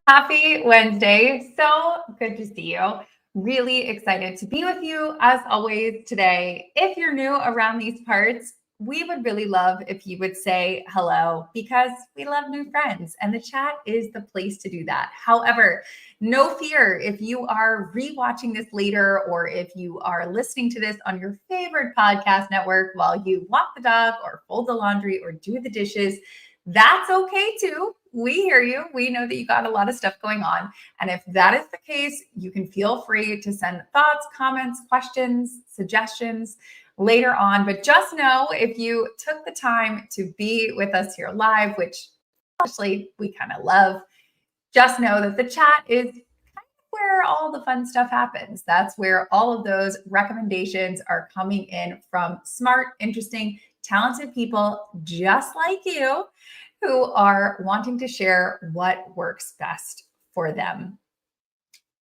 Happy Wednesday. So good to see you. Really excited to be with you as always today. If you're new around these parts, we would really love if you would say hello because we love new friends and the chat is the place to do that. However, no fear if you are rewatching this later or if you are listening to this on your favorite podcast network while you walk the dog or fold the laundry or do the dishes. That's okay too. We hear you. We know that you got a lot of stuff going on. And if that is the case, you can feel free to send thoughts, comments, questions, suggestions later on. But just know if you took the time to be with us here live, which actually we kind of love, just know that the chat is kind of where all the fun stuff happens. That's where all of those recommendations are coming in from smart, interesting, talented people just like you who are wanting to share what works best for them.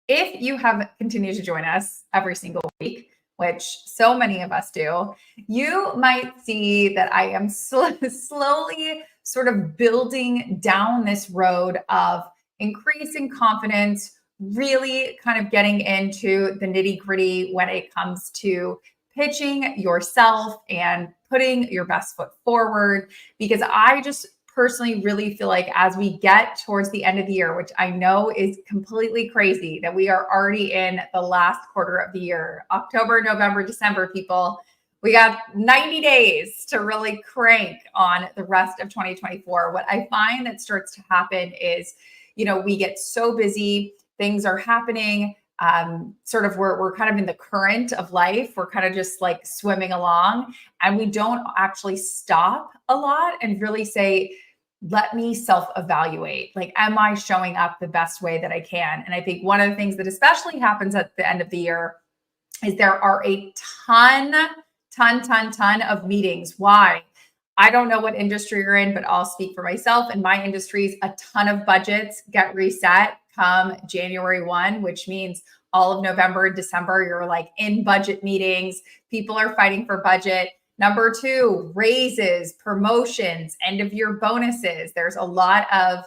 If you have continued to join us every single week, which so many of us do, you might see that I am slowly sort of building down this road of increasing confidence, really kind of getting into the nitty-gritty when it comes to pitching yourself and putting your best foot forward, because I just personally really feel like as we get towards the end of the year, which I know is completely crazy that we are already in the last quarter of the year, October, November, December, people, we got 90 days to really crank on the rest of 2024. What I find that starts to happen is, we get so busy, things are happening. Sort of we're kind of in the current of life. We're kind of just like swimming along and we don't actually stop a lot and really say, let me self-evaluate. Like, am I showing up the best way that I can? And I think one of the things that especially happens at the end of the year is there are a ton of meetings. Why? I don't know what industry you're in, but I'll speak for myself. In my industries, a ton of budgets get reset come January 1, which means all of November, December, you're like in budget meetings. People are fighting for budget. Number two, raises, promotions, end of year bonuses. There's a lot of,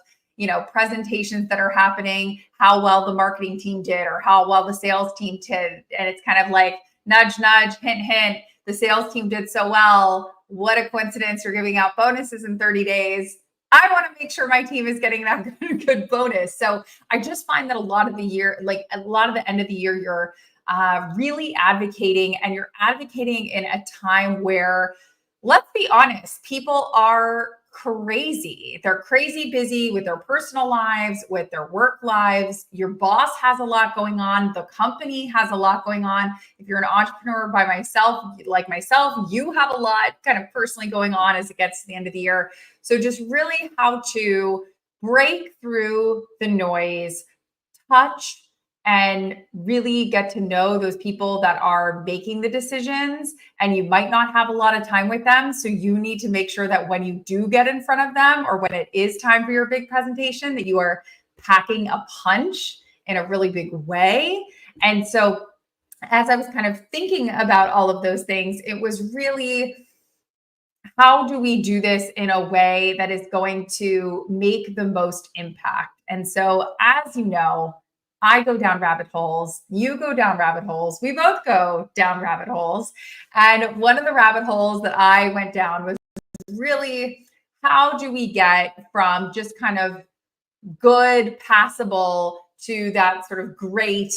presentations that are happening, how well the marketing team did or how well the sales team did. And it's kind of like nudge, nudge, hint, hint. The sales team did so well. What a coincidence. You're giving out bonuses in 30 days. I want to make sure my team is getting that good bonus. So I just find that a lot of the year, like a lot of the end of the year, you're really advocating, and you're advocating in a time where, let's be honest, people are crazy. They're crazy busy with their personal lives, with their work lives. Your boss has a lot going on. The company has a lot going on. If you're an entrepreneur like myself, you have a lot kind of personally going on as it gets to the end of the year. So just really how to break through the noise, touch and really get to know those people that are making the decisions, and you might not have a lot of time with them. So you need to make sure that when you do get in front of them or when it is time for your big presentation, that you are packing a punch in a really big way. And so as I was kind of thinking about all of those things, it was really, how do we do this in a way that is going to make the most impact? And so, as you know, I go down rabbit holes, you go down rabbit holes, we both go down rabbit holes. And one of the rabbit holes that I went down was really, how do we get from just kind of good, passable to that sort of great,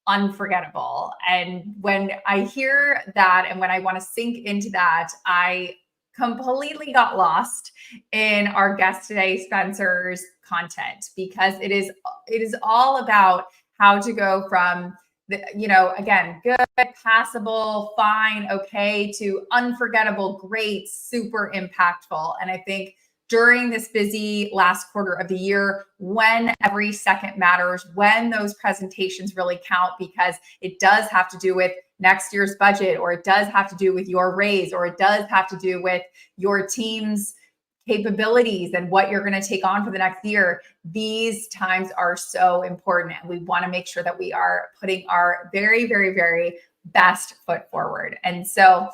unforgettable? And when I hear that and when I want to sink into that, I completely got lost in our guest today, Spencer's content, because it is all about how to go from the, again, good, passable, fine, okay, to unforgettable, great, super impactful. And I think during this busy last quarter of the year, when every second matters, when those presentations really count, because it does have to do with next year's budget, or it does have to do with your raise, or it does have to do with your team's capabilities and what you're going to take on for the next year. These times are so important, and we want to make sure that we are putting our very, very, very best foot forward. And so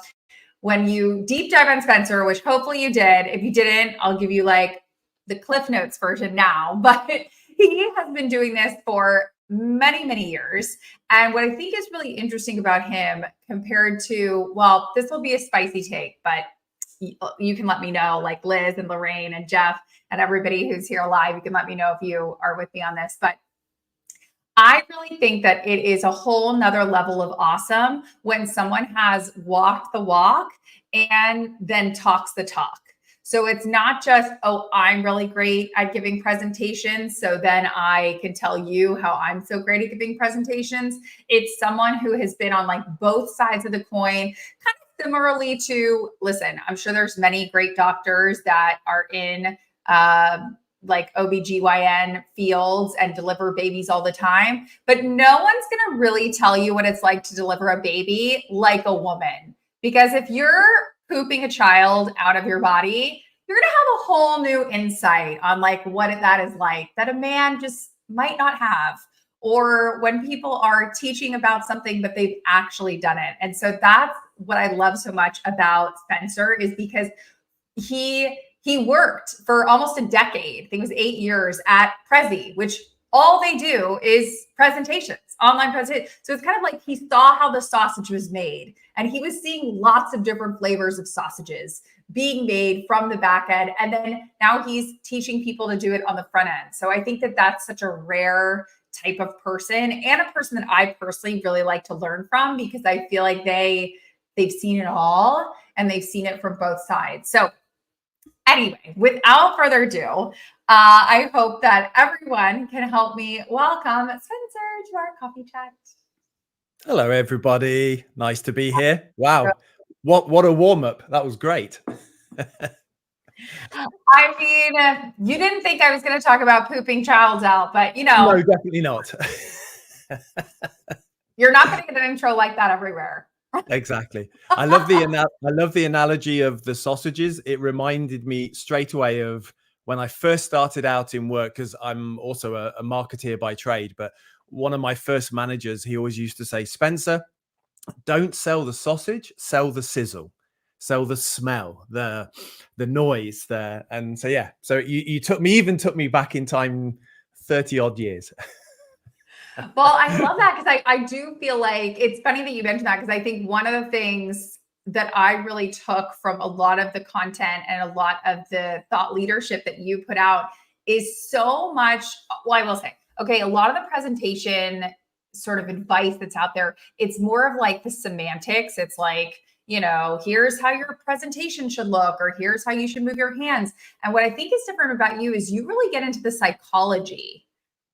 when you deep dive on Spencer, which hopefully you did, if you didn't, I'll give you like the Cliff Notes version now, but he has been doing this for many, many years. And what I think is really interesting about him compared to, well, this will be a spicy take, but you can let me know, like Liz and Lorraine and Jeff and everybody who's here live, you can let me know if you are with me on this. But I really think that it is a whole nother level of awesome when someone has walked the walk and then talks the talk. So it's not just, oh, I'm really great at giving presentations, so then I can tell you how I'm so great at giving presentations. It's someone who has been on like both sides of the coin, kind of similarly to, listen, I'm sure there's many great doctors that are in like OBGYN fields and deliver babies all the time, but no one's going to really tell you what it's like to deliver a baby like a woman. Because if you're pooping a child out of your body, you're going to have a whole new insight on like what that is like that a man just might not have, or when people are teaching about something but they've actually done it. And so that's what I love so much about Spencer, is because he worked for almost a decade. I think it was 8 years at Prezi, which all they do is presentations, online presentations. So it's kind of like he saw how the sausage was made, and he was seeing lots of different flavors of sausages being made from the back end. And then now he's teaching people to do it on the front end. So I think that that's such a rare type of person, and a person that I personally really like to learn from, because I feel like they've seen it all and they've seen it from both sides. So anyway, without further ado, I hope that everyone can help me welcome Spencer to our coffee chat. Hello, everybody. Nice to be here. Wow. What a warm-up. That was great. I mean, you didn't think I was going to talk about pooping childs out, but you know. No, definitely not. You're not going to get an intro like that everywhere. Exactly. I love the analogy of the sausages. It reminded me straight away of when I first started out in work, because I'm also a marketeer by trade. But one of my first managers, he always used to say, Spencer, don't sell the sausage, sell the sizzle, sell the smell, the noise there. And so, yeah, so you took me back in time 30 odd years. Well, I love that, because I do feel like it's funny that you mentioned that, because I think one of the things that I really took from a lot of the content and a lot of the thought leadership that you put out is so much, well, I will say, okay, a lot of the presentation sort of advice that's out there, it's more of like the semantics. It's like, you know, here's how your presentation should look, or here's how you should move your hands. And what I think is different about you is you really get into the psychology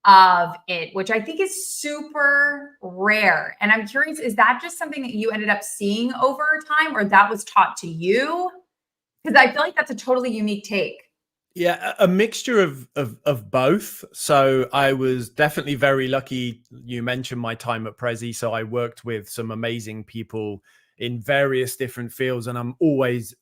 of it, which I think is super rare. And I'm curious, is that just something that you ended up seeing over time, or that was taught to you? Because I feel like that's a totally unique take. Yeah, a mixture of both. So I was definitely very lucky. You mentioned my time at Prezi. So I worked with some amazing people in various different fields, and I'm always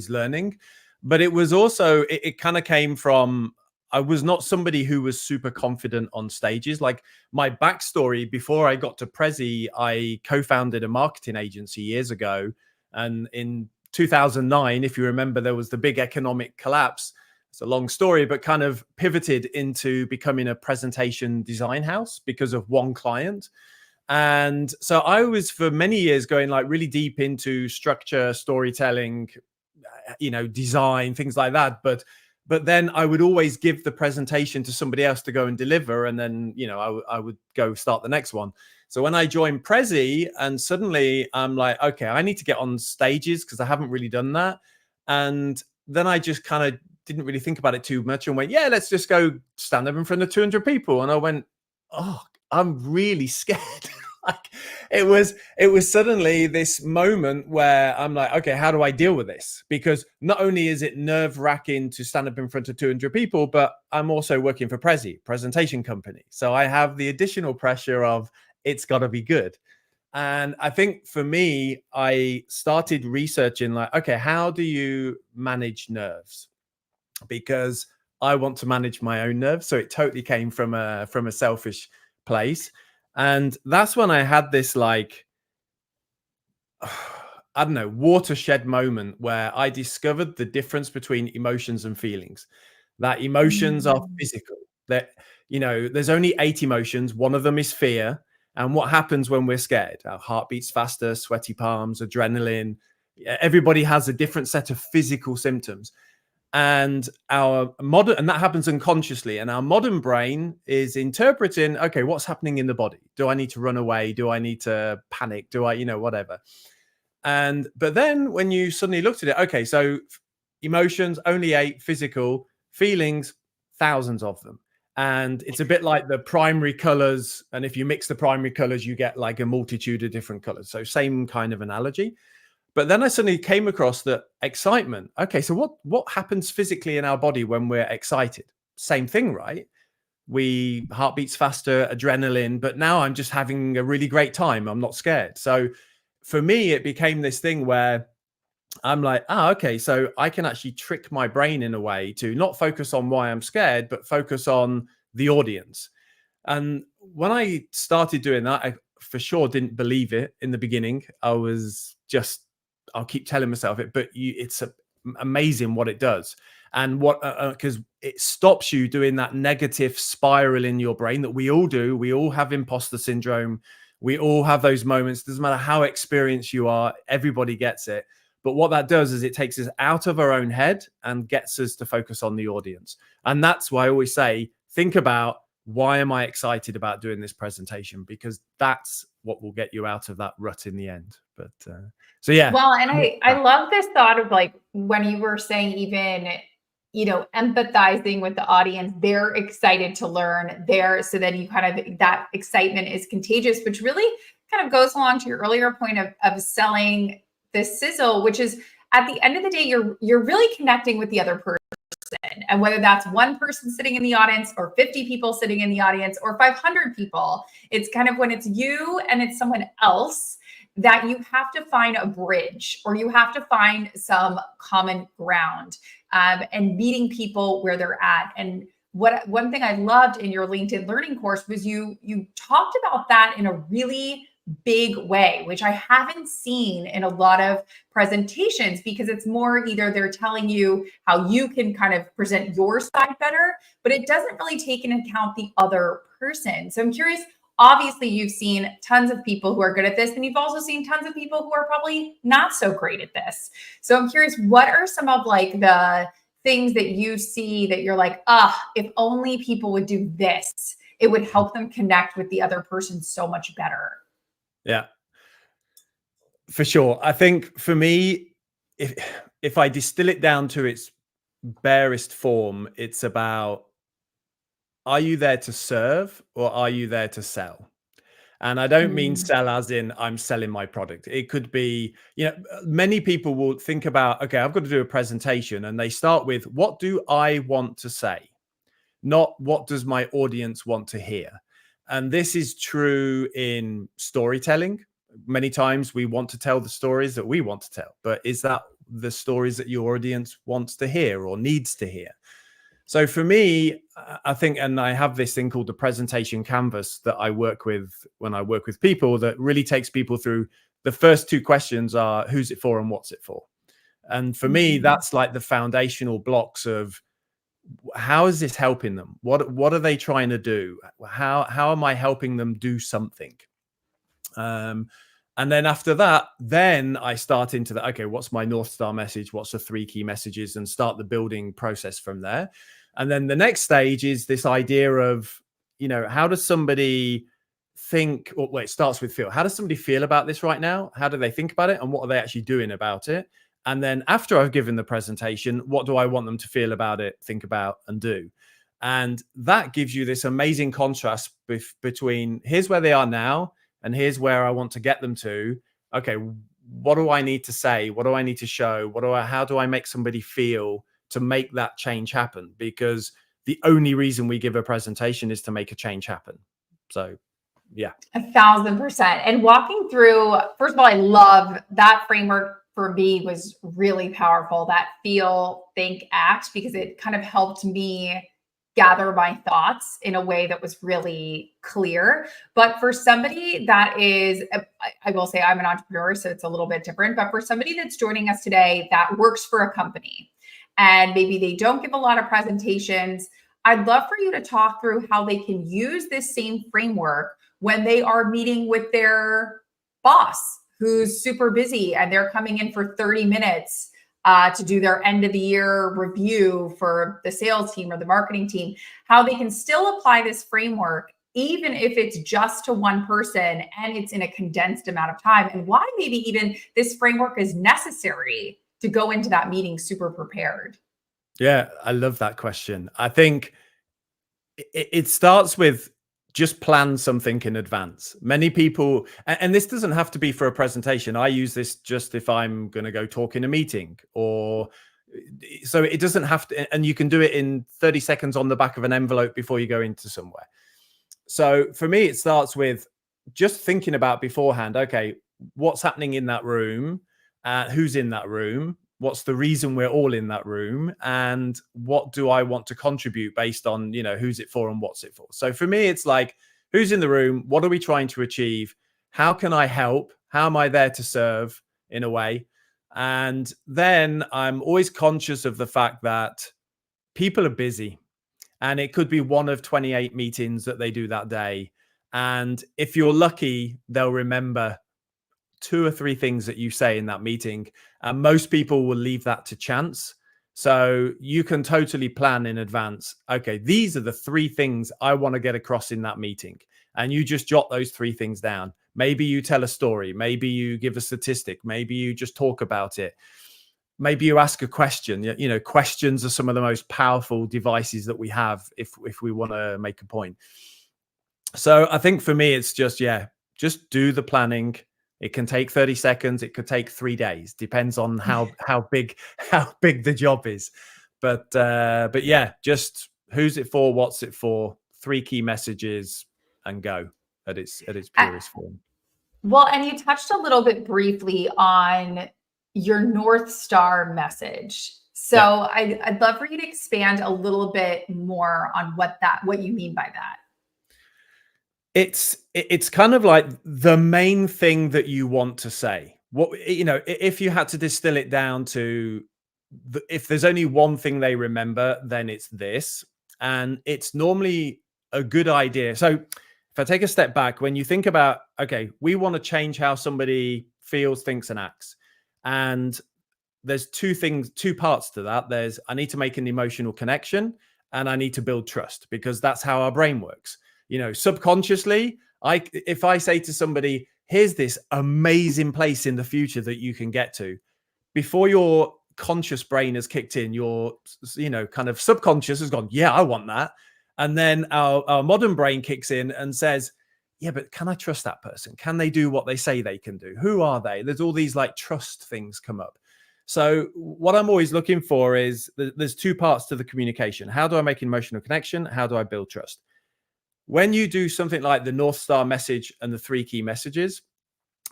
learning. But it was also, it kind of came from, I was not somebody who was super confident on stages. Like my backstory, before I got to Prezi, I co-founded a marketing agency years ago. And in 2009, if you remember, there was the big economic collapse. It's a long story, but kind of pivoted into becoming a presentation design house because of one client. And so I was for many years going like really deep into structure, storytelling, you know, design, things like that. But then I would always give the presentation to somebody else to go and deliver. And then, you know, I would go start the next one. So when I joined Prezi, and suddenly I'm like, okay, I need to get on stages because I haven't really done that. And then I just kind of didn't really think about it too much and went, yeah, let's just go stand up in front of 200 people. And I went, oh, I'm really scared. Like it was suddenly this moment where I'm like, okay, how do I deal with this? Because not only is it nerve-wracking to stand up in front of 200 people, but I'm also working for Prezi, presentation company. So I have the additional pressure of it's got to be good. And I think for me, I started researching like, okay, how do you manage nerves? Because I want to manage my own nerves. So it totally came from a selfish place. And that's when I had this like, I don't know, watershed moment where I discovered the difference between emotions and feelings. That emotions are physical. that, there's only 8 emotions. One of them is fear. And what happens when we're scared? Our heart beats faster, sweaty palms, adrenaline. Everybody has a different set of physical symptoms. And that happens unconsciously. And our modern brain is interpreting, okay, what's happening in the body? Do I need to run away? Do I need to panic? Do I, whatever. But then when you suddenly looked at it, okay, so emotions, only 8, physical, feelings, thousands of them. And it's a bit like the primary colors. And if you mix the primary colors, you get like a multitude of different colors. So same kind of analogy. But then I suddenly came across that excitement. Okay, so what happens physically in our body when we're excited? Same thing, right? Heart beats faster, adrenaline, but now I'm just having a really great time. I'm not scared. So for me, it became this thing where I'm like, okay, so I can actually trick my brain in a way to not focus on why I'm scared, but focus on the audience. And when I started doing that, I for sure didn't believe it in the beginning. I'll keep telling myself it, but it's amazing what it does. And because it stops you doing that negative spiral in your brain that we all do. We all have imposter syndrome. We all have those moments. Doesn't matter how experienced you are, everybody gets it. But what that does is it takes us out of our own head and gets us to focus on the audience. And that's why I always say, think about, why am I excited about doing this presentation? Because that's what will get you out of that rut in the end. But so, yeah. Well, and I love this thought of like when you were saying even, empathizing with the audience, they're excited to learn there. So then you kind of, that excitement is contagious, which really kind of goes along to your earlier point of selling the sizzle, which is at the end of the day, you're really connecting with the other person. And whether that's one person sitting in the audience or 50 people sitting in the audience or 500 people, it's kind of when it's you and it's someone else that you have to find a bridge, or you have to find some common ground, and meeting people where they're at. And one thing I loved in your LinkedIn learning course was you talked about that in a really big way, which I haven't seen in a lot of presentations, because it's more either they're telling you how you can kind of present your side better, but it doesn't really take into account the other person. So I'm curious, obviously you've seen tons of people who are good at this, and you've also seen tons of people who are probably not so great at this. So I'm curious, what are some of like the things that you see that you're like, if only people would do this, it would help them connect with the other person so much better? Yeah, for sure. I think for me, if I distill it down to its barest form, it's about, are you there to serve or are you there to sell? And I don't mean sell as in I'm selling my product. It could be, many people will think about, okay, I've got to do a presentation, and they start with, what do I want to say? Not what does my audience want to hear? And this is true in storytelling. Many times we want to tell the stories that we want to tell, but is that the stories that your audience wants to hear or needs to hear? So for me, I think, and I have this thing called the presentation canvas that I work with when I work with people, that really takes people through. The first 2 questions are, who's it for and what's it for? And for me, that's like the foundational blocks of, how is this helping them? What are they trying to do? How am I helping them do something? And then after that, then I start into the, okay, what's my North Star message? What's the 3 key messages? And start the building process from there. And then the next stage is this idea of, how does somebody think, it starts with feel. How does somebody feel about this right now? How do they think about it? And what are they actually doing about it? And then after I've given the presentation, what do I want them to feel about it, think about, and do? And that gives you this amazing contrast between here's where they are now and here's where I want to get them to. Okay, what do I need to say? What do I need to show? How do I make somebody feel to make that change happen? Because the only reason we give a presentation is to make a change happen. So yeah. 1,000%. And walking through, first of all, I love that framework. For me was really powerful, that feel, think, act, because it kind of helped me gather my thoughts in a way that was really clear. But for somebody that is, I will say I'm an entrepreneur, so it's a little bit different, but for somebody that's joining us today that works for a company and maybe they don't give a lot of presentations, I'd love for you to talk through how they can use this same framework when they are meeting with their boss who's super busy and they're coming in for 30 minutes to do their end of the year review for the sales team or the marketing team, how they can still apply this framework, even if it's just to one person and it's in a condensed amount of time, and why maybe even this framework is necessary to go into that meeting super prepared. Yeah, I love that question. I think it starts with just plan something in advance. Many people, and this doesn't have to be for a presentation. I use this just if I'm going to go talk in a meeting, or so it doesn't have to, and you can do it in 30 seconds on the back of an envelope before you go into somewhere. So for me, it starts with just thinking about beforehand, okay, what's happening in that room? Who's in that room? What's the reason we're all in that room? And what do I want to contribute based on, who's it for and what's it for? So for me, it's like, who's in the room? What are we trying to achieve? How can I help? How am I there to serve in a way? And then I'm always conscious of the fact that people are busy, and it could be one of 28 meetings that they do that day. And if you're lucky, they'll remember 2 or 3 things that you say in that meeting. And most people will leave that to chance. So you can totally plan in advance. Okay, these are the 3 things I want to get across in that meeting. And you just jot those 3 things down. Maybe you tell a story. Maybe you give a statistic. Maybe you just talk about it. Maybe you ask a question. Questions are some of the most powerful devices that we have if we want to make a point. So I think for me, it's just do the planning. It can take 30 seconds. It could take 3 days. Depends on how big the job is. But yeah, just who's it for? What's it for? 3 key messages and go at its purest form. Well, and you touched a little bit briefly on your North Star message. So yeah. I'd love for you to expand a little bit more on what you mean by that. It's kind of like the main thing that you want to say. If you had to distill it down to if there's only one thing they remember, then it's this. And it's normally a good idea. So if I take a step back, when you think about, okay, we want to change how somebody feels, thinks, and acts. And there's 2 parts to that. I need to make an emotional connection, and I need to build trust, because that's how our brain works. Subconsciously, if I say to somebody, here's this amazing place in the future that you can get to, before your conscious brain has kicked in, your kind of subconscious has gone, yeah, I want that. And then our modern brain kicks in and says, yeah, but can I trust that person? Can they do what they say they can do? Who are they? There's all these like trust things come up. So what I'm always looking for is there's 2 parts to the communication. How do I make an emotional connection? How do I build trust? When you do something like the North Star message and the 3 key messages,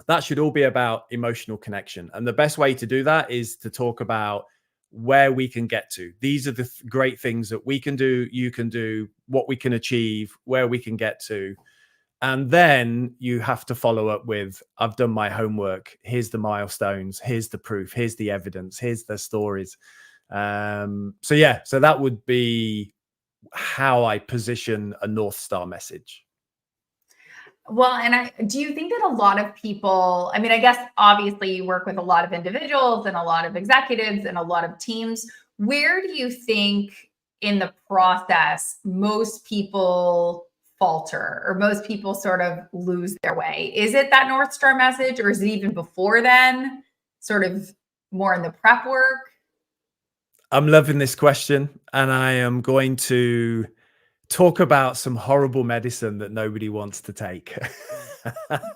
that should all be about emotional connection. And the best way to do that is to talk about where we can get to. These are the great things that we can do, you can do, what we can achieve, where we can get to. And then you have to follow up with, I've done my homework. Here's the milestones. Here's the proof. Here's the evidence. Here's the stories. So that would be how I position a North Star message. Well, and do you think that a lot of people, I guess obviously you work with a lot of individuals and a lot of executives and a lot of teams. Where do you think in the process most people falter, or most people sort of lose their way? Is it that North Star message, or is it even before then, sort of more in the prep work? I'm loving this question, and I am going to talk about some horrible medicine that nobody wants to take.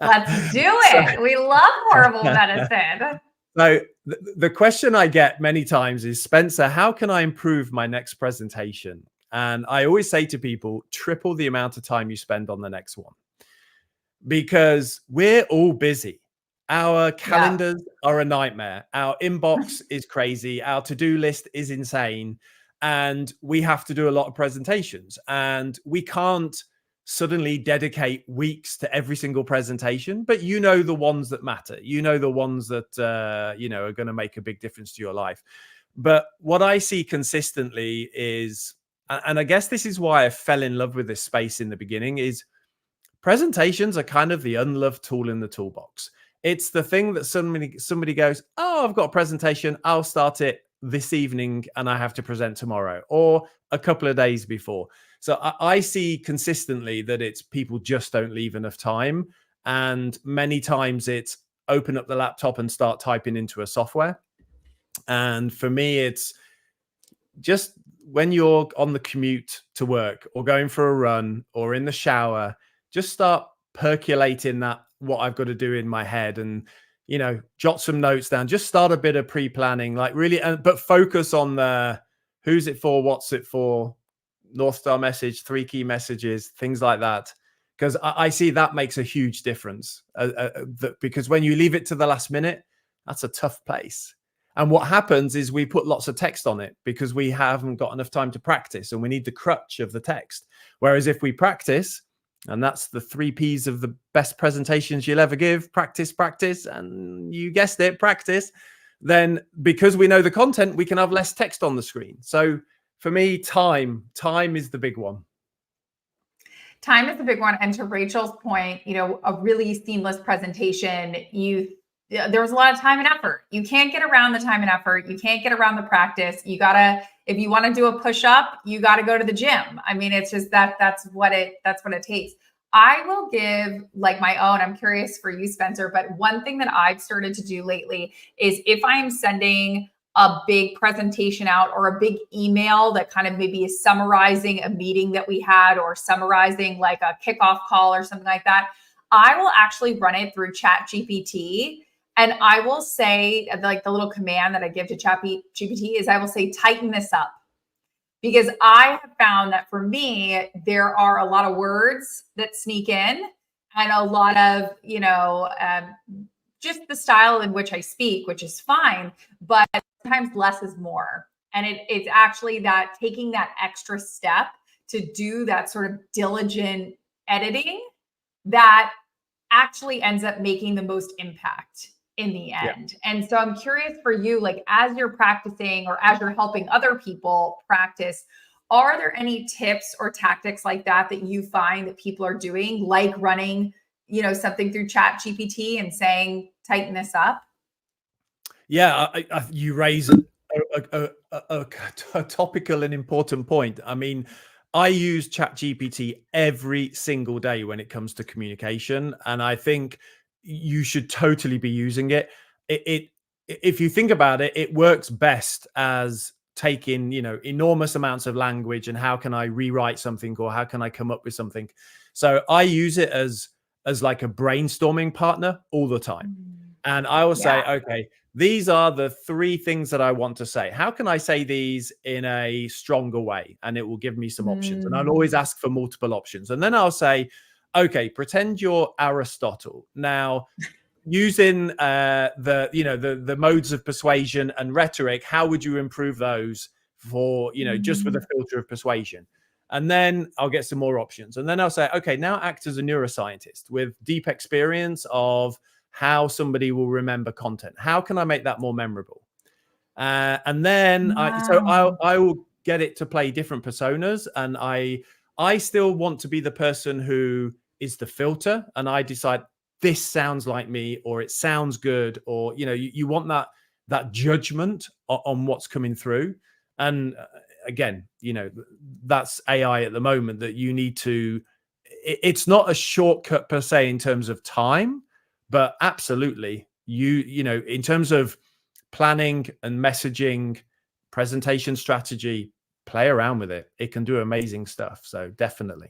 Let's do it. We love horrible medicine. So the question I get many times is, Spencer, how can I improve my next presentation? And I always say to people, triple the amount of time you spend on the next one, because we're all busy. Our calendars are a nightmare. Our inbox is crazy. Our to-do list is insane. And we have to do a lot of presentations, and we can't suddenly dedicate weeks to every single presentation, but the ones that matter, the ones that, are going to make a big difference to your life. But what I see consistently is And I guess this is why I fell in love with this space in the beginning, is presentations are kind of the unloved tool in the toolbox. It's the thing that somebody goes, oh, I've got a presentation, I'll start it this evening and I have to present tomorrow or a couple of days before. So I see consistently that it's people just don't leave enough time. And many times it's open up the laptop and start typing into a software. And for me, it's just when you're on the commute to work or going for a run or in the shower, just start percolating that, what I've got to do in my head, and, you know, jot some notes down, just start a bit of pre-planning, like really, but focus on the who's it for, what's it for, North Star message, 3 key messages, things like that. Because I see that makes a huge difference because when you leave it to the last minute, that's a tough place. And what happens is we put lots of text on it because we haven't got enough time to practice and we need the crutch of the text. Whereas if we practice, and that's the 3 Ps of the best presentations you'll ever give, practice, practice, and you guessed it, practice, then because we know the content, we can have less text on the screen. So for me, time is the big one. Time is the big one. And to Rachel's point, you know, a really seamless presentation, there was a lot of time and effort. You can't get around the time and effort. You can't get around the practice. You gotta, if you want to do a push-up, you got to go to the gym. I mean, it's just that's what it takes. I will give like my own, I'm curious for you, Spencer, but one thing that I've started to do lately is if I'm sending a big presentation out or a big email that kind of maybe is summarizing a meeting that we had or summarizing like a kickoff call or something like that, I will actually run it through ChatGPT. And I will say, like the little command that I give to ChatGPT is I will say, tighten this up. Because I have found that for me, there are a lot of words that sneak in and a lot of, you know, just the style in which I speak, which is fine, but sometimes less is more. And it's actually that taking that extra step to do that sort of diligent editing that actually ends up making the most impact in the end. Yeah. And so I'm curious for you, like as you're practicing or as you're helping other people practice, are there any tips or tactics like that that you find that people are doing, like running, you know, something through ChatGPT and saying, tighten this up? Yeah, you raise a topical and important point. I mean, I use ChatGPT every single day when it comes to communication, and I think you should totally be using it. If you think about it, it works best as taking, you know, enormous amounts of language and how can I rewrite something or how can I come up with something. So I use it as like a brainstorming partner all the time. And I will say, okay, these are the 3 things that I want to say. How can I say these in a stronger way? And it will give me some options. And I'll always ask for multiple options. And then I'll say, okay, pretend you're Aristotle. Now, using the modes of persuasion and rhetoric, how would you improve those for, you know, just with a filter of persuasion? And then I'll get some more options. And then I'll say, okay, now act as a neuroscientist with deep experience of how somebody will remember content. How can I make that more memorable? And then I will get it to play different personas. And I still want to be the person who is the filter. And I decide this sounds like me, or it sounds good, or, you know, you want that judgment on what's coming through. And again, you know, that's AI at the moment that you need to, it's not a shortcut per se in terms of time, but absolutely you know, in terms of planning and messaging, presentation strategy, play around with it. It can do amazing stuff. So definitely.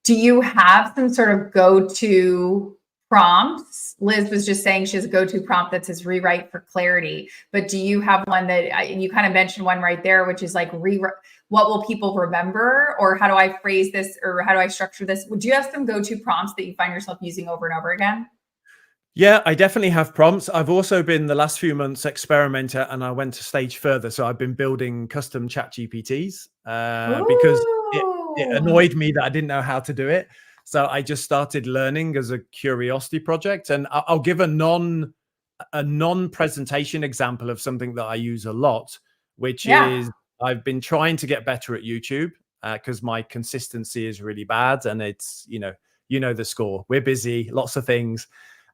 Do you have some sort of go-to prompts? Liz was just saying she has a go-to prompt that says rewrite for clarity, but do you have one that you kind of mentioned one right there, which is like what will people remember, or how do I phrase this, or how do I structure this? Do you have some go-to prompts that you find yourself using over and over again? Yeah, I definitely have prompts. I've also been the last few months experimenter, and I went a stage further. So I've been building custom chat GPTs because it annoyed me that I didn't know how to do it. So I just started learning as a curiosity project. And I'll give a non-presentation example of something that I use a lot, which is I've been trying to get better at YouTube because my consistency is really bad, and it's, you know the score. We're busy, lots of things.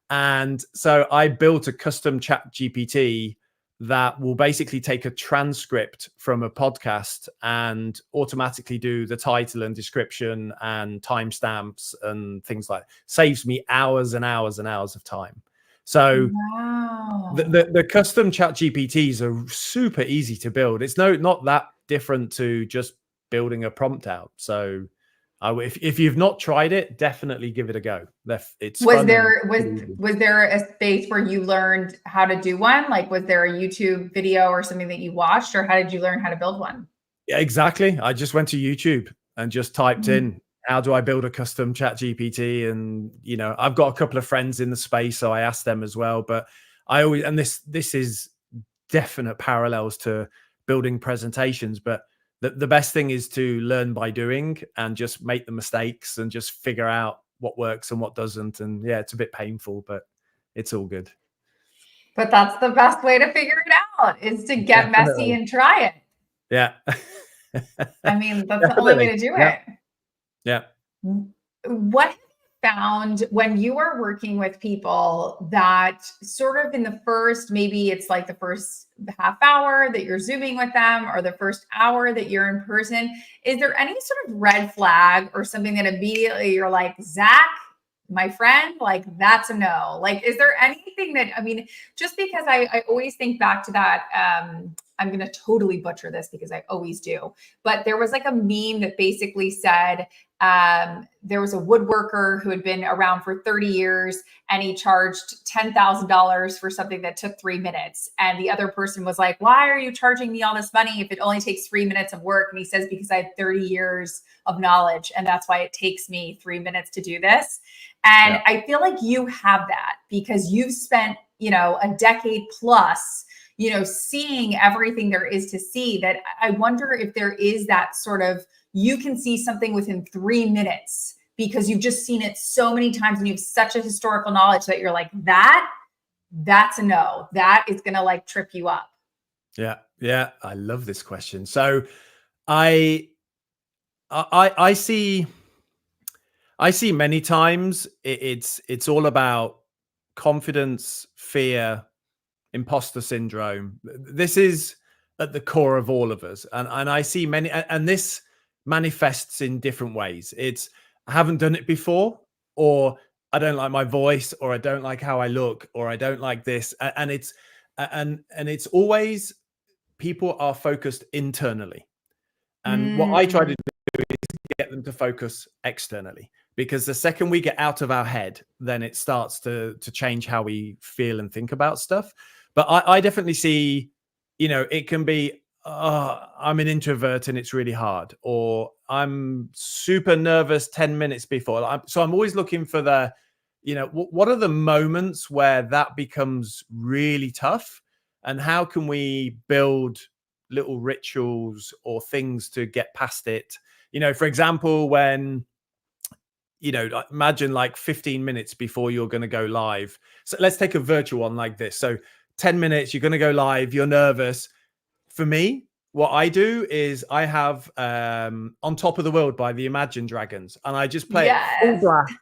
And so I built a custom chat GPT that will basically take a transcript from a podcast and automatically do the title and description and timestamps and things like that. Saves me hours and hours and hours of time. So Wow. the custom chat GPTs are super easy to build. It's not that different to just building a prompt out. So if you've not tried it, definitely give it a go. It's was there a space where you learned how to do one? Like, was there a YouTube video or something that you watched, or how did you learn how to build one? Yeah, exactly. I just went to YouTube and just typed in, how do I build a custom chat GPT? And, I've got a couple of friends in the space, so I asked them as well. But I always, and this is definite parallels to building presentations, but the best thing is to learn by doing and just make the mistakes and just figure out what works and what doesn't. And yeah, it's a bit painful, but it's all good. But that's the best way to figure it out, is to get messy and try it. Yeah. I mean, that's the only way to do it. Yeah. What have you found when you are working with people that sort of in the first, maybe it's like the first half hour that you're Zooming with them, or the first hour that you're in person, is there any sort of red flag or something that immediately you're like, Zach, my friend, like, that's a no? Like, is there anything that, I mean, just because I always think back to that, I'm going to totally butcher this because I always do, but there was like a meme that basically said, there was a woodworker who had been around for 30 years and he charged $10,000 for something that took 3 minutes. And the other person was like, why are you charging me all this money if it only takes 3 minutes of work? And he says, because I have 30 years of knowledge, and that's why it takes me 3 minutes to do this. And I feel like you have that because you've spent, a decade plus, seeing everything there is to see, that I wonder if there is that sort of, you can see something within 3 minutes because you've just seen it so many times and you have such a historical knowledge that you're like, that's a no. That is going to like trip you up. Yeah. Yeah. I love this question. So I see many times it's all about confidence, fear, imposter syndrome. This is at the core of all of us. And I see many, and this manifests in different ways. It's, I haven't done it before, or I don't like my voice, or I don't like how I look, or I don't like this. And it's always, people are focused internally. And what I try to do is get them to focus externally, because the second we get out of our head, then it starts to change how we feel and think about stuff. But I definitely see, it can be, I'm an introvert and it's really hard, or I'm super nervous 10 minutes before. So I'm always looking for the, what are the moments where that becomes really tough, and how can we build little rituals or things to get past it? For example, when, imagine like 15 minutes before you're going to go live. So let's take a virtual one like this. So 10 minutes, you're going to go live, you're nervous. For me, what I do is I have On Top of the World by the Imagine Dragons, and I just play it full blast,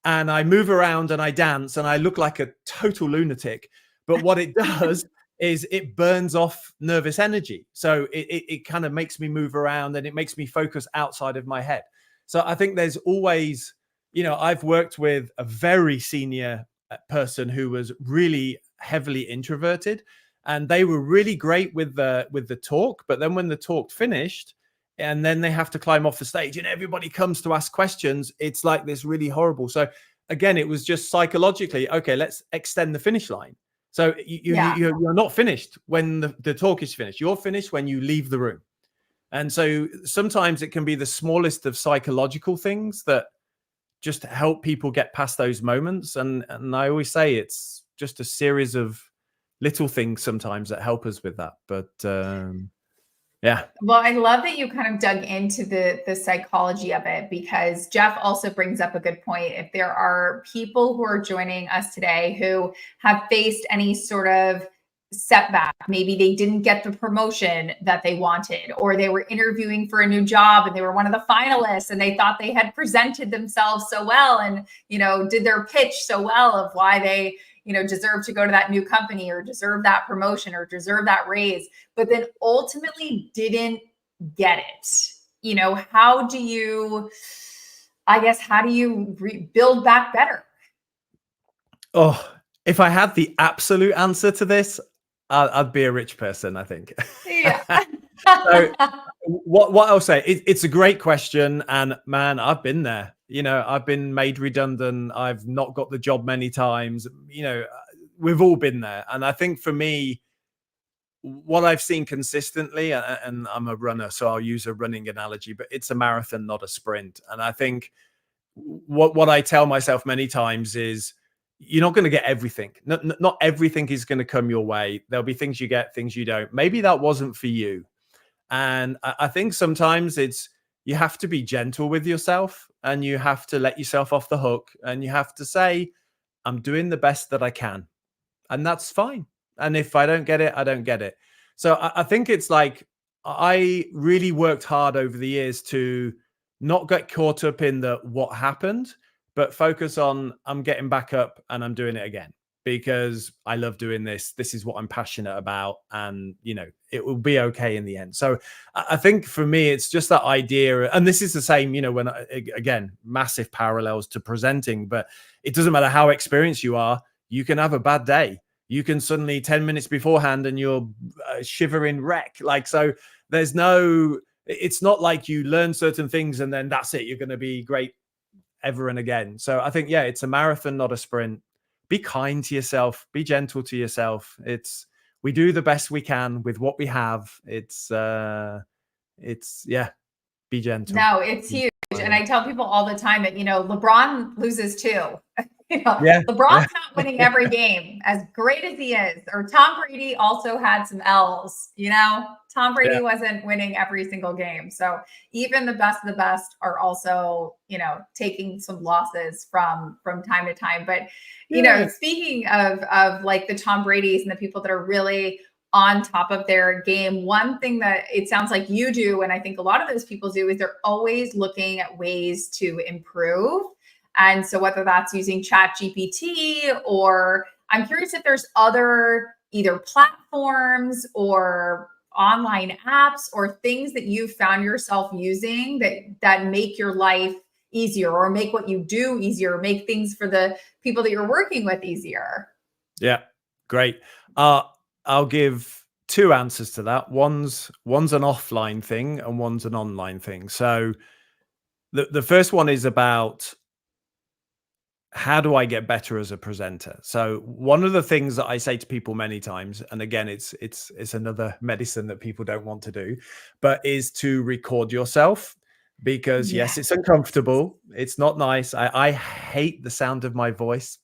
and I move around and I dance and I look like a total lunatic. But what it does is it burns off nervous energy. So it kind of makes me move around, and it makes me focus outside of my head. So I think there's always, I've worked with a very senior person who was really heavily introverted, and they were really great with the talk. But then when the talk finished, and then they have to climb off the stage and everybody comes to ask questions, it's like this really horrible. So again, it was just psychologically, okay, let's extend the finish line. So you're not finished when the talk is finished. You're finished when you leave the room. And so sometimes it can be the smallest of psychological things that just help people get past those moments. And I always say it's just a series of little things sometimes that help us with that. But yeah. Well, I love that you kind of dug into the psychology of it, because Jeff also brings up a good point. If there are people who are joining us today who have faced any sort of setback. Maybe they didn't get the promotion that they wanted, or they were interviewing for a new job and they were one of the finalists and they thought they had presented themselves so well and, did their pitch so well of why they, deserve to go to that new company or deserve that promotion or deserve that raise, but then ultimately didn't get it. How do you build back better? Oh, if I had the absolute answer to this, I'd be a rich person, I think. Yeah. So what I'll say, it's a great question. And man, I've been there. I've been made redundant. I've not got the job many times. We've all been there. And I think for me, what I've seen consistently, and I'm a runner, so I'll use a running analogy, but it's a marathon, not a sprint. And I think what I tell myself many times is, you're not going to get everything. Not everything is going to come your way. There'll be things you get, things you don't. Maybe that wasn't for you. And I think sometimes you have to be gentle with yourself and you have to let yourself off the hook and you have to say, I'm doing the best that I can. And that's fine. And if I don't get it, I don't get it. So I think it's like, I really worked hard over the years to not get caught up in what happened, but focus on, I'm getting back up and I'm doing it again because I love doing this. This is what I'm passionate about. And, it will be okay in the end. So I think for me, it's just that idea. And this is the same, when again, massive parallels to presenting, but it doesn't matter how experienced you are. You can have a bad day. You can suddenly 10 minutes beforehand and you're shivering wreck. So it's not like you learn certain things and then that's it. You're going to be great ever and again. So I think, yeah, it's a marathon, not a sprint. Be kind to yourself, be gentle to yourself. We do the best we can with what we have. Be gentle. No, it's huge. And I tell people all the time that, LeBron loses too. LeBron's not winning every game, as great as he is. Or Tom Brady also had some L's. Tom Brady wasn't winning every single game. So even the best of the best are also, taking some losses from time to time. But speaking of like the Tom Brady's and the people that are really on top of their game, one thing that it sounds like you do, and I think a lot of those people do, is they're always looking at ways to improve. And so whether that's using Chat GPT, or I'm curious if there's other either platforms or online apps or things that you've found yourself using that make your life easier or make what you do easier, or make things for the people that you're working with easier. Yeah, great. I'll give two answers to that. One's an offline thing and one's an online thing. So the first one is about, how do I get better as a presenter? So one of the things that I say to people many times, and again, it's another medicine that people don't want to do, but is to record yourself, because yes, it's uncomfortable. It's not nice. I hate the sound of my voice.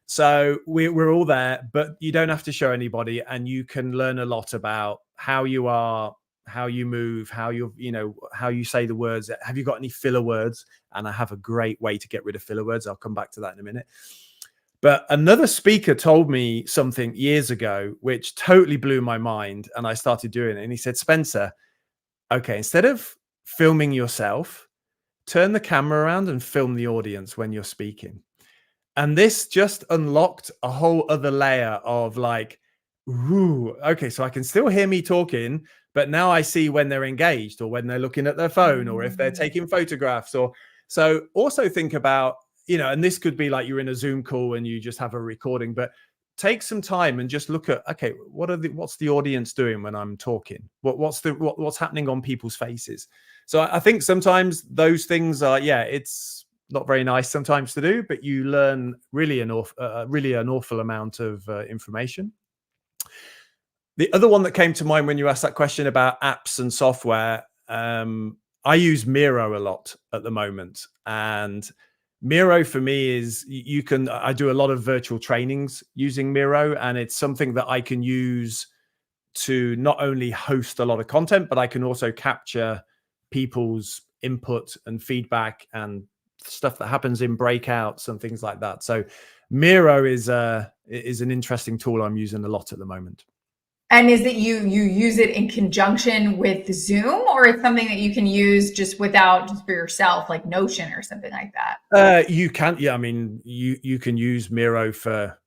So we're all there, but you don't have to show anybody, and you can learn a lot about how you are, how you move, how you say the words. Have you got any filler words? And I have a great way to get rid of filler words. I'll come back to that in a minute. But another speaker told me something years ago, which totally blew my mind. And I started doing it. And he said, Spencer, okay, instead of filming yourself, turn the camera around and film the audience when you're speaking. And this just unlocked a whole other layer of like, ooh, okay, so I can still hear me talking, but now I see when they're engaged or when they're looking at their phone or if they're taking photographs. Or so also think about, and this could be like you're in a Zoom call and you just have a recording, but take some time and just look at, okay, what's the audience doing when I'm talking? What's happening on people's faces? So I think sometimes those things are, it's not very nice sometimes to do, but you learn really an awful amount of information. The other one that came to mind when you asked that question about apps and software, I use Miro a lot at the moment. And Miro for me is, I do a lot of virtual trainings using Miro, and it's something that I can use to not only host a lot of content, but I can also capture people's input and feedback and stuff that happens in breakouts and things like that. So Miro is an interesting tool I'm using a lot at the moment. And is it you use it in conjunction with Zoom, or it's something that you can use just without, just for yourself, like Notion or something like that? You can, yeah. I mean, you can use Miro for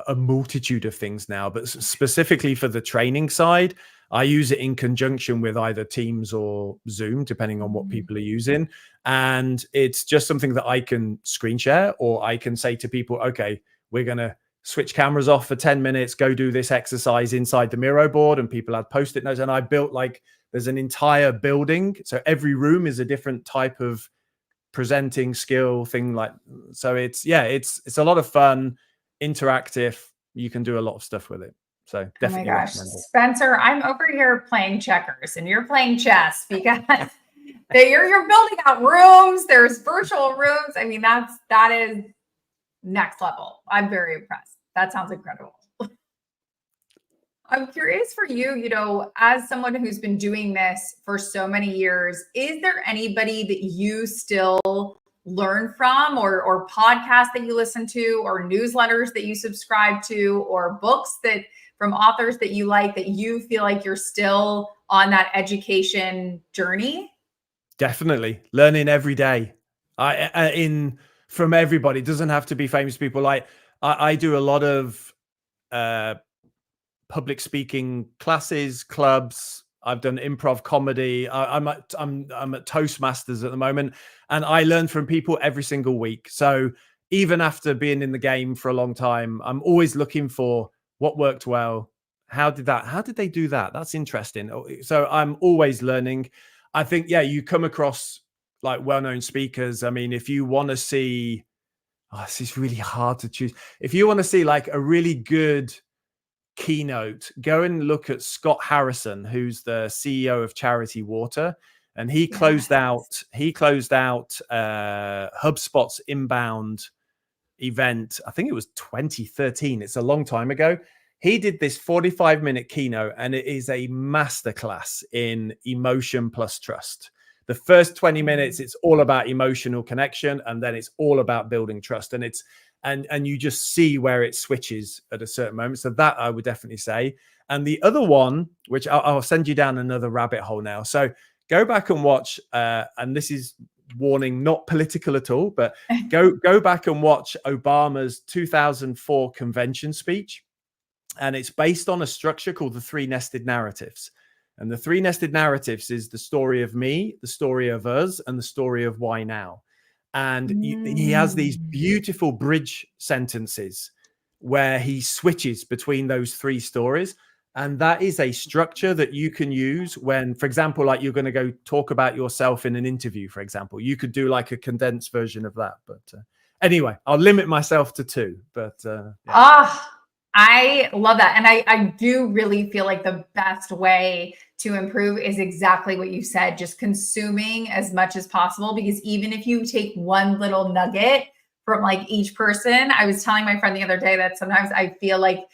a multitude of things now, but specifically for the training side, I use it in conjunction with either Teams or Zoom, depending on what people are using. And it's just something that I can screen share, or I can say to people, okay, we're going to switch cameras off for 10 minutes, go do this exercise inside the Miro board. And people had Post-it notes. And I built like, there's an entire building. So every room is a different type of presenting skill thing, like, so it's a lot of fun, interactive. You can do a lot of stuff with it, so definitely recommend it. Spencer, I'm over here playing checkers and you're playing chess, because you're building out rooms, there's virtual rooms. I mean, that is next level. I'm very impressed. That sounds incredible. I'm curious for you, as someone who's been doing this for so many years, is there anybody that you still learn from, or podcasts that you listen to, or newsletters that you subscribe to, or books that from authors that you like, that you feel like you're still on that education journey? Definitely learning every day. From everybody. It doesn't have to be famous people. Like I do a lot of public speaking classes, clubs. I've done improv comedy. I'm at Toastmasters at the moment, and I learn from people every single week. So even after being in the game for a long time, I'm always looking for what worked well. How did they do that? That's interesting. So I'm always learning. I think, yeah, you come across like well-known speakers. I mean, if you want to see, this is really hard to choose. If you want to see like a really good keynote, go and look at Scott Harrison, who's the CEO of Charity Water, and he closed out HubSpot's inbound event. I think it was 2013. It's a long time ago. He did this 45-minute keynote, and it is a masterclass in emotion plus trust. The first 20 minutes, it's all about emotional connection, and then it's all about building trust. And you just see where it switches at a certain moment. So that I would definitely say. And the other one, which I'll send you down another rabbit hole now. So go back and watch, and this is warning, not political at all, but go back and watch Obama's 2004 convention speech. And it's based on a structure called the three nested narratives. And the three nested narratives is the story of me, the story of us, and the story of why now. And he has these beautiful bridge sentences where he switches between those three stories. And that is a structure that you can use when, for example, like you're going to go talk about yourself in an interview, for example. You could do like a condensed version of that. But anyway, I'll limit myself to two. But yeah. I love that. And I do really feel like the best way to improve is exactly what you said, just consuming as much as possible. Because even if you take one little nugget from like each person, I was telling my friend the other day that sometimes I feel like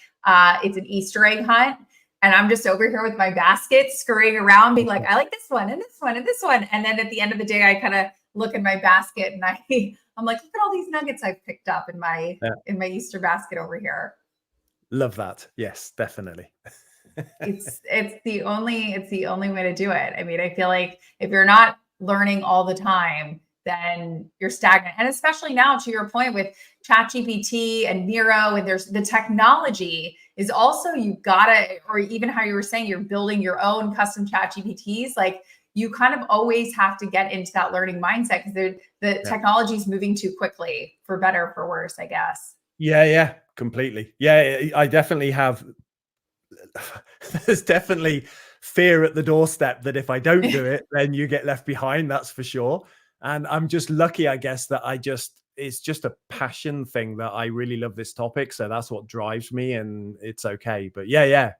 it's an Easter egg hunt. And I'm just over here with my basket scurrying around being like, I like this one and this one and this one. And then at the end of the day, I kind of look in my basket and I'm like, look at all these nuggets I've picked up in my Easter basket over here. Love that. Yes, definitely. it's the only way to do it. I mean, I feel like if you're not learning all the time, then you're stagnant. And especially now, to your point with ChatGPT and Miro, and there's the technology is also, you gotta, or even how you were saying, you're building your own custom ChatGPTs. Like you kind of always have to get into that learning mindset, because the technology is moving too quickly, for better or for worse, I guess. Yeah, completely. Yeah, I definitely have. There's definitely fear at the doorstep that if I don't do it, then you get left behind. That's for sure. And I'm just lucky, I guess, that it's just a passion thing that I really love this topic. So that's what drives me, and it's okay. But yeah,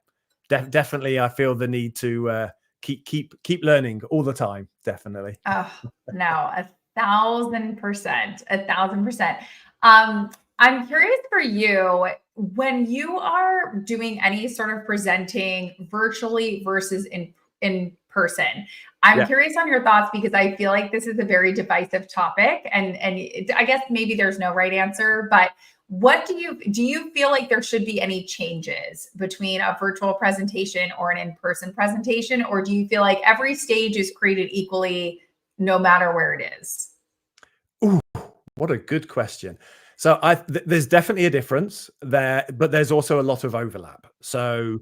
definitely, I feel the need to keep learning all the time. Definitely. Oh no, 1,000%, 1,000%. I'm curious for you, when you are doing any sort of presenting virtually versus in person, I'm curious on your thoughts, because I feel like this is a very divisive topic, and I guess maybe there's no right answer, but What do you feel like there should be any changes between a virtual presentation or an in-person presentation, or do you feel like every stage is created equally no matter where it is? Ooh, what a good question. So there's definitely a difference there, but there's also a lot of overlap. So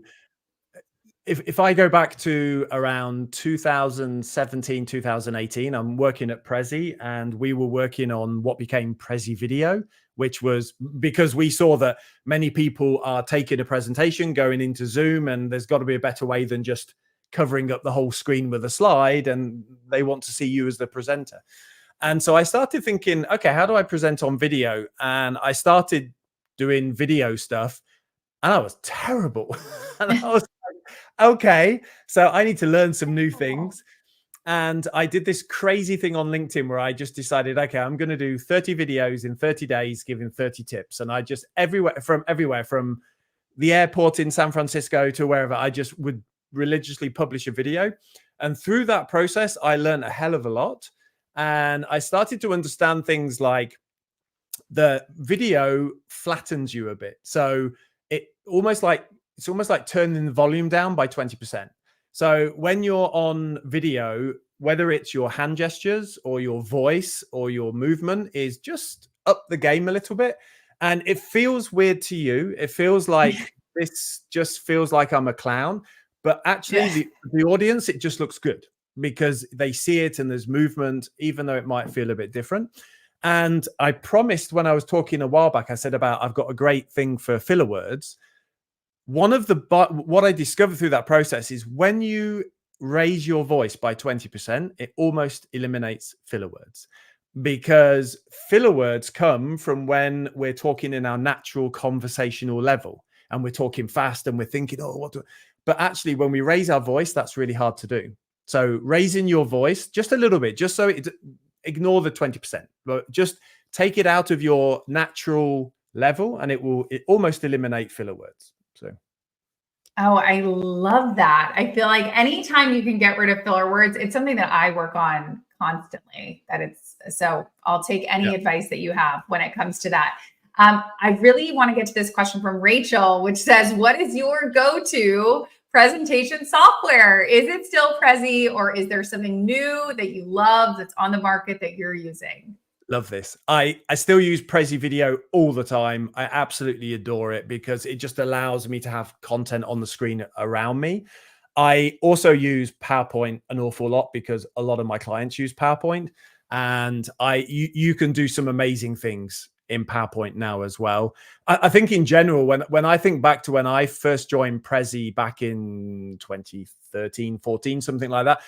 if I go back to around 2017, 2018, I'm working at Prezi, and we were working on what became Prezi Video, which was because we saw that many people are taking a presentation, going into Zoom, and there's got to be a better way than just covering up the whole screen with a slide, and they want to see you as the presenter. And so I started thinking, okay, how do I present on video? And I started doing video stuff, and I was terrible. And I was like, okay, so I need to learn some new things. And I did this crazy thing on LinkedIn where I just decided, okay, I'm going to do 30 videos in 30 days, giving 30 tips. And I just everywhere from the airport in San Francisco to wherever, I just would religiously publish a video. And through that process, I learned a hell of a lot. And I started to understand things like the video flattens you a bit. So it's almost like turning the volume down by 20%. So when you're on video, whether it's your hand gestures or your voice or your movement is just up the game a little bit. And it feels weird to you. It feels like this just feels like I'm a clown. But actually, the audience, it just looks good because they see it and there's movement, even though it might feel a bit different. And I promised when I was talking a while back, I said about I've got a great thing for filler words. What I discovered through that process is when you raise your voice by 20%, it almost eliminates filler words, because filler words come from when we're talking in our natural conversational level and we're talking fast and we're thinking, but actually when we raise our voice, that's really hard to do. So raising your voice just a little bit, just so ignore the 20%, but just take it out of your natural level and it almost eliminate filler words. So. Oh, I love that. I feel like anytime you can get rid of filler words, it's something that I work on constantly. So I'll take any advice that you have when it comes to that. I really want to get to this question from Rachel, which says, what is your go-to presentation software? Is it still Prezi, or is there something new that you love that's on the market that you're using? Love this. I still use Prezi Video all the time. I absolutely adore it because it just allows me to have content on the screen around me. I also use PowerPoint an awful lot because a lot of my clients use PowerPoint, and you can do some amazing things in PowerPoint now as well. I think in general, when I think back to when I first joined Prezi back in 2013, 14, something like that,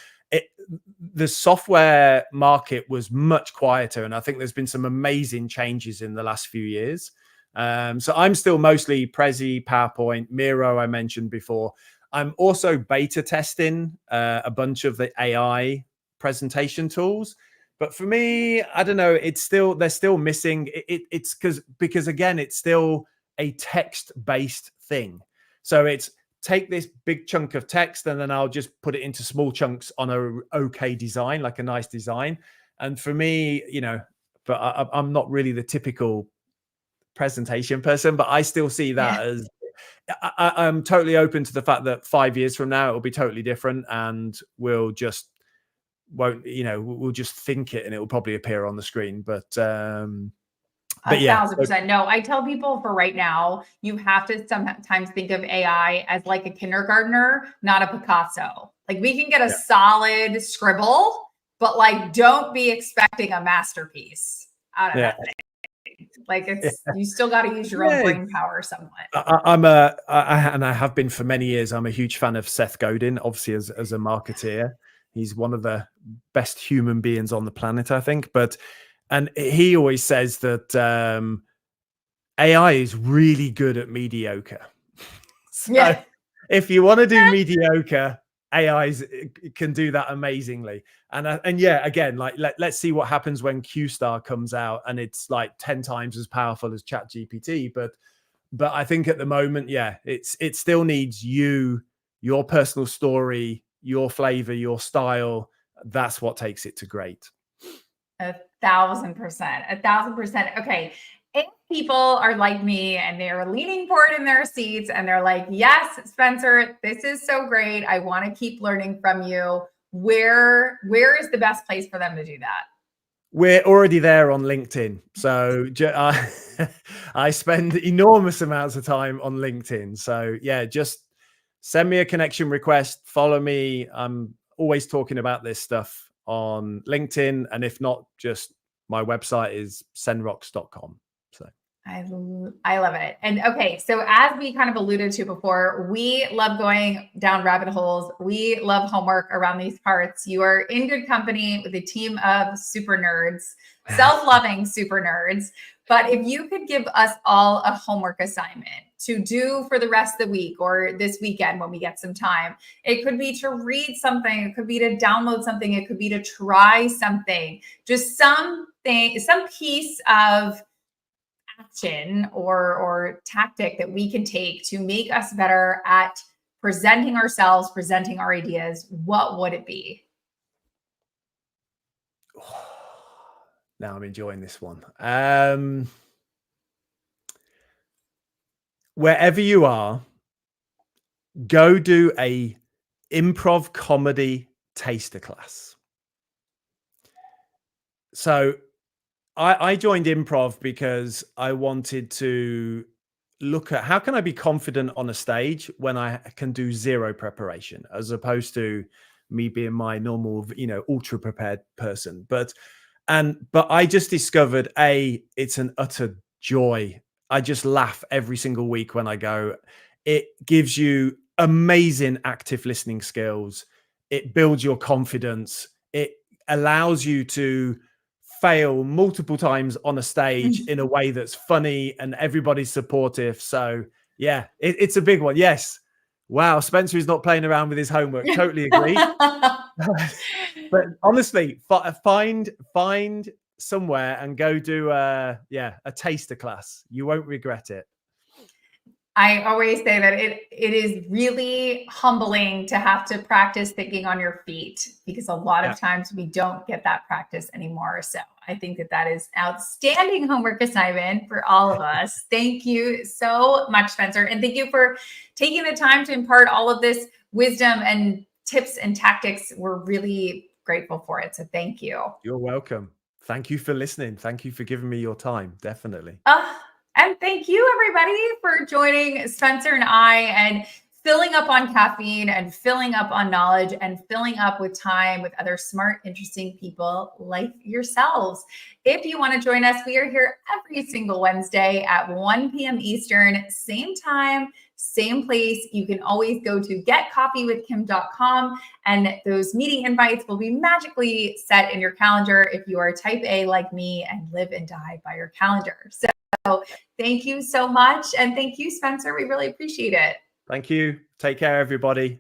the software market was much quieter. And I think there's been some amazing changes in the last few years. So I'm still mostly Prezi, PowerPoint, Miro, I mentioned before. I'm also beta testing a bunch of the AI presentation tools. But for me, I don't know, they're still missing. It's because again, it's still a text-based thing. So it's take this big chunk of text and then I'll just put it into small chunks on a okay design, like a nice design. And for me, but I'm not really the typical presentation person, but I still see that as I'm totally open to the fact that 5 years from now, it'll be totally different and we'll just think it and it will probably appear on the screen. But yeah, 1,000%. No, I tell people for right now, you have to sometimes think of AI as like a kindergartner, not a Picasso. Like we can get a solid scribble, but like don't be expecting a masterpiece out of that thing. Like you still got to use your own brain power somewhat. And I have been for many years. I'm a huge fan of Seth Godin, obviously as a marketeer. He's one of the best human beings on the planet, I think. And he always says that AI is really good at mediocre. So if you want to do mediocre, AI can do that amazingly. And yeah, again, like let's see what happens when Q-Star comes out and it's like 10 times as powerful as ChatGPT. But I think at the moment, it still needs your personal story, your flavor, your style. That's what takes it to great. 1,000%. 1,000%. Okay. if people are like me and they're leaning forward in their seats and they're like, yes, Spencer, this is so great, I want to keep learning from you, where is the best place for them to do that? We're already there on LinkedIn. So I spend enormous amounts of time on LinkedIn. So yeah, just send me a connection request, follow me. I'm always talking about this stuff on LinkedIn. And if not, just my website is senrocks.com. So I love it. And okay, so as we kind of alluded to before, we love going down rabbit holes. We love homework around these parts. You are in good company with a team of super nerds, self-loving super nerds. But if you could give us all a homework assignment to do for the rest of the week or this weekend when we get some time, it could be to read something, it could be to download something, it could be to try something, just something, some piece of action or tactic that we can take to make us better at presenting ourselves, presenting our ideas, what would it be? Now I'm enjoying this one. Wherever you are, go do a improv comedy taster class. So I joined improv because I wanted to look at how can I be confident on a stage when I can do zero preparation, as opposed to me being my normal, ultra prepared person. But I just discovered it's an utter joy. I just laugh every single week when I go. It gives you amazing active listening skills. It builds your confidence. It allows you to fail multiple times on a stage in a way that's funny and everybody's supportive. So yeah, it's a big one. Yes. Wow. Spencer is not playing around with his homework. Totally agree. But honestly, find somewhere and go do a taster class. You won't regret it. I always say that it is really humbling to have to practice thinking on your feet, because a lot of times we don't get that practice anymore. So I think that is outstanding homework assignment for all of us. Thank you so much, Spencer. And thank you for taking the time to impart all of this wisdom and tips and tactics. We're really grateful for it. So thank you. You're welcome. Thank you for listening. Thank you for giving me your time. Definitely. And thank you, everybody, for joining Spencer and I and filling up on caffeine and filling up on knowledge and filling up with time with other smart, interesting people like yourselves. If you want to join us, we are here every single Wednesday at 1 p.m. Eastern, same time, same place. You can always go to getcoffeewithkim.com and those meeting invites will be magically set in your calendar if you are type A like me and live and die by your calendar. So thank you so much. And thank you, Spencer. We really appreciate it. Thank you. Take care, everybody.